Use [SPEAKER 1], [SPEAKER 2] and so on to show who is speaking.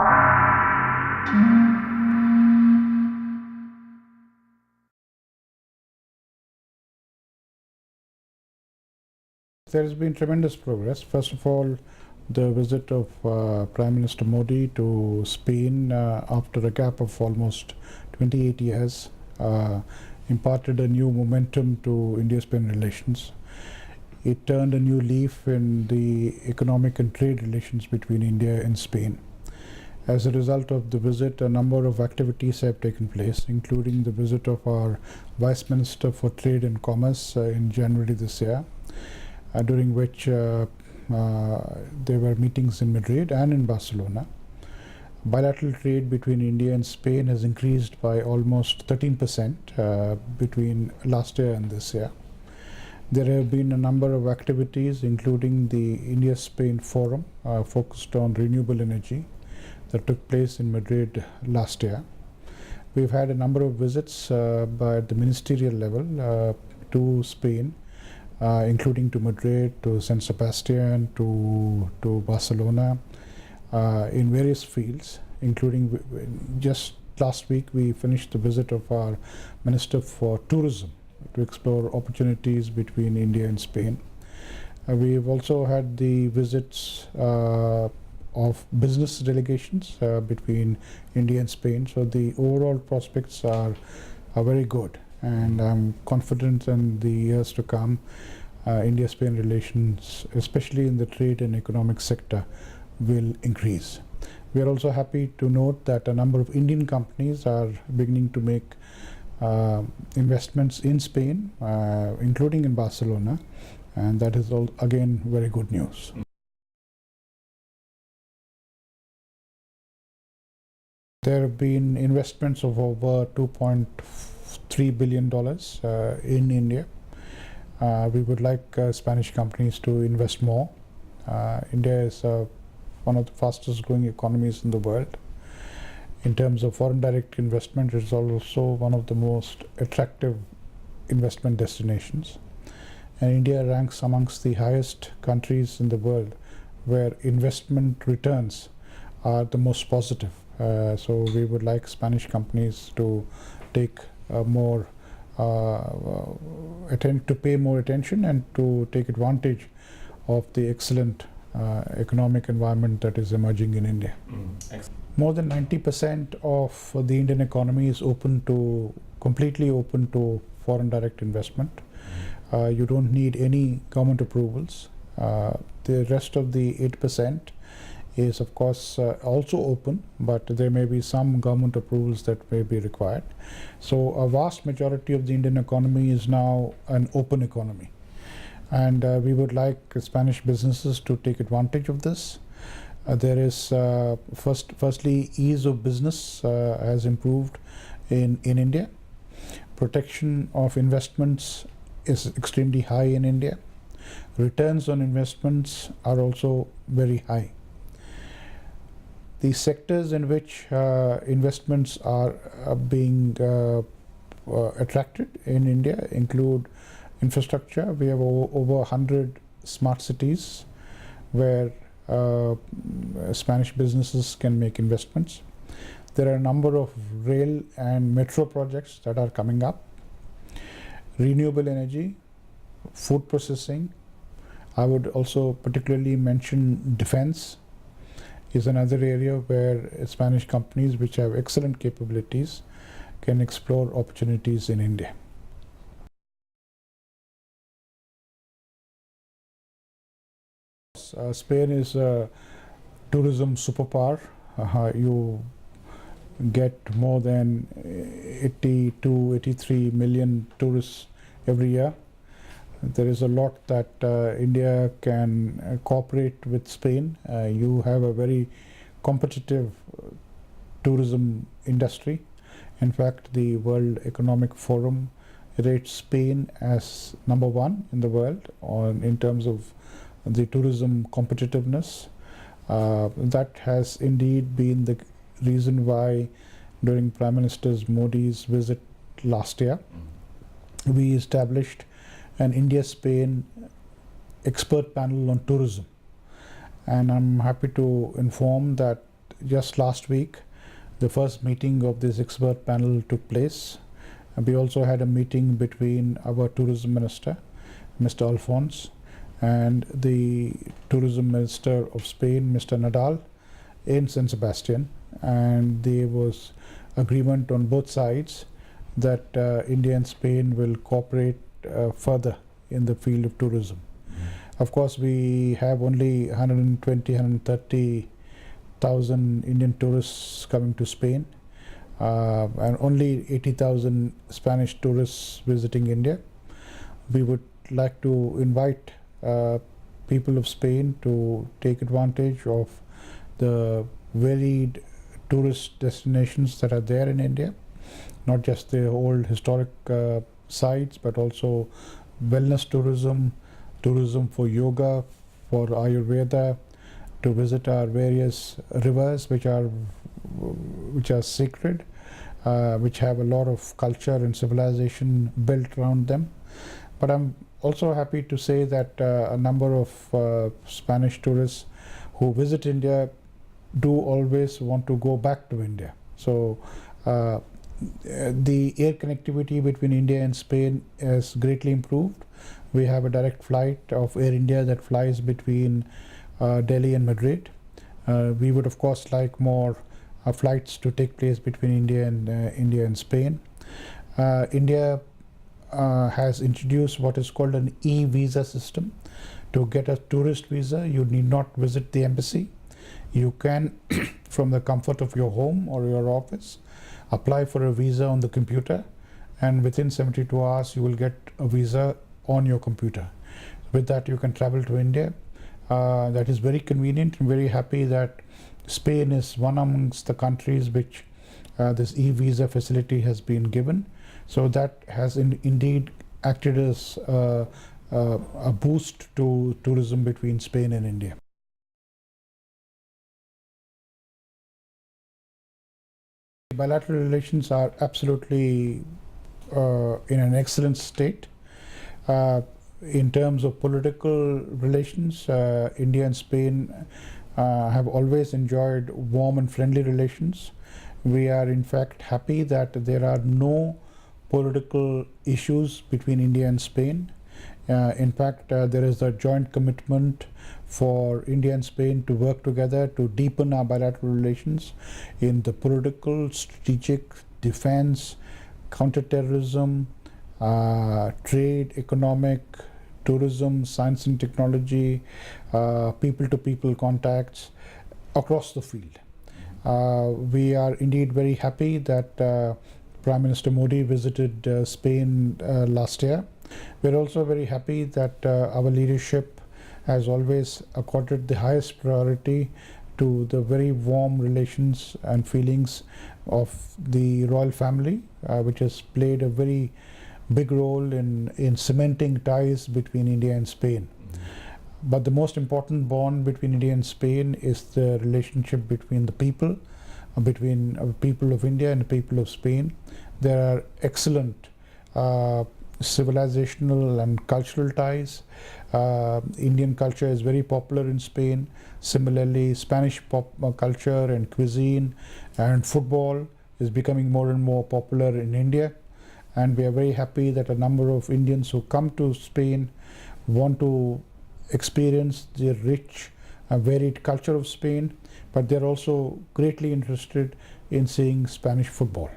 [SPEAKER 1] There has been tremendous progress. First of all, the visit of Prime Minister Modi to Spain after a gap of almost 28 years imparted a new momentum to India-Spain relations. It turned a new leaf in the economic and trade relations between India and Spain. As a result of the visit, a number of activities have taken place, including the visit of our Vice Minister for Trade and Commerce in January this year, during which there were meetings in Madrid and in Barcelona. Bilateral trade between India and Spain has increased by almost 13% between last year and this year. There have been a number of activities, including the India-Spain Forum focused on renewable energy that took place in Madrid last year. We've had a number of visits by the ministerial level to Spain, including to Madrid, to San Sebastian, to Barcelona, in various fields, including just last week we finished the visit of our Minister for Tourism to explore opportunities between India and Spain. We've also had the visits of business delegations between India and Spain, so the overall prospects are very good, and I'm confident in the years to come India-Spain relations, especially in the trade and economic sector, will increase. We are also happy to note that a number of Indian companies are beginning to make investments in Spain, including in Barcelona, and that is all again very good news. There have been investments of over $2.3 billion in India. We would like Spanish companies to invest more. India is one of the fastest growing economies in the world. In terms of foreign direct investment, it is also one of the most attractive investment destinations. And India ranks amongst the highest countries in the world where investment returns are the most positive. So we would like Spanish companies to take pay more attention and to take advantage of the excellent economic environment that is emerging in India. More than 90% of the Indian economy is completely open to foreign direct investment. You don't need any government approvals. The rest of the 8% is of course also open, but there may be some government approvals that may be required. So a vast majority of the Indian economy is now an open economy, and we would like Spanish businesses to take advantage of this. There is firstly, ease of business has improved in India. Protection of investments is extremely high in India. Returns on investments are also very high. The sectors in which investments are being attracted in India include infrastructure. We have over 100 smart cities where Spanish businesses can make investments. There are a number of rail and metro projects that are coming up. Renewable energy, food processing. I would also particularly mention defense is another area where Spanish companies which have excellent capabilities can explore opportunities in India. Spain is a tourism superpower. You get more than 80 to 83 million tourists every year. There is a lot that India can cooperate with Spain. You have a very competitive tourism industry. In fact, the World Economic Forum rates Spain as #1 in the world in terms of the tourism competitiveness. That has indeed been the reason why during Prime Minister Modi's visit last year, we established an India-Spain expert panel on tourism. And I'm happy to inform that just last week, the first meeting of this expert panel took place. And we also had a meeting between our tourism minister, Mr. Alphonse, and the tourism minister of Spain, Mr. Nadal, in San Sebastian. And there was agreement on both sides that India and Spain will cooperate further in the field of tourism. Of course, we have only 120, 130,000 Indian tourists coming to Spain, and only 80,000 Spanish tourists visiting India. We would like to invite people of Spain to take advantage of the varied tourist destinations that are there in India, not just the old historic sites, but also wellness tourism, tourism for yoga, for Ayurveda, to visit our various rivers which are sacred, which have a lot of culture and civilization built around them. But I'm also happy to say that a number of Spanish tourists who visit India do always want to go back to India. So the air connectivity between India and Spain has greatly improved. We have a direct flight of Air India that flies between Delhi and Madrid. We would of course like more flights to take place between India and Spain. India has introduced what is called an e-visa system. To get a tourist visa, you need not visit the embassy. You can, from the comfort of your home or your office, apply for a visa on the computer, and within 72 hours you will get a visa on your computer. With that you can travel to India. That is very convenient. I'm very happy that Spain is one amongst the countries which this e-visa facility has been given. So that has indeed acted as a boost to tourism between Spain and India. Bilateral relations are absolutely in an excellent state. In terms of political relations, India and Spain have always enjoyed warm and friendly relations. We are in fact happy that there are no political issues between India and Spain. In fact, there is a joint commitment for India and Spain to work together to deepen our bilateral relations in the political, strategic, defense, counterterrorism, trade, economic, tourism, science and technology, people-to-people contacts across the field. We are indeed very happy that Prime Minister Modi visited Spain last year. We're also very happy that our leadership has always accorded the highest priority to the very warm relations and feelings of the royal family, which has played a very big role in cementing ties between India and Spain. But the most important bond between India and Spain is the relationship between the people, between people of India and the people of Spain. There are excellent civilizational and cultural ties. Indian culture is very popular in Spain. Similarly, Spanish culture and cuisine and football is becoming more and more popular in India. And we are very happy that a number of Indians who come to Spain want to experience the rich, varied culture of Spain, but they're also greatly interested in seeing Spanish football.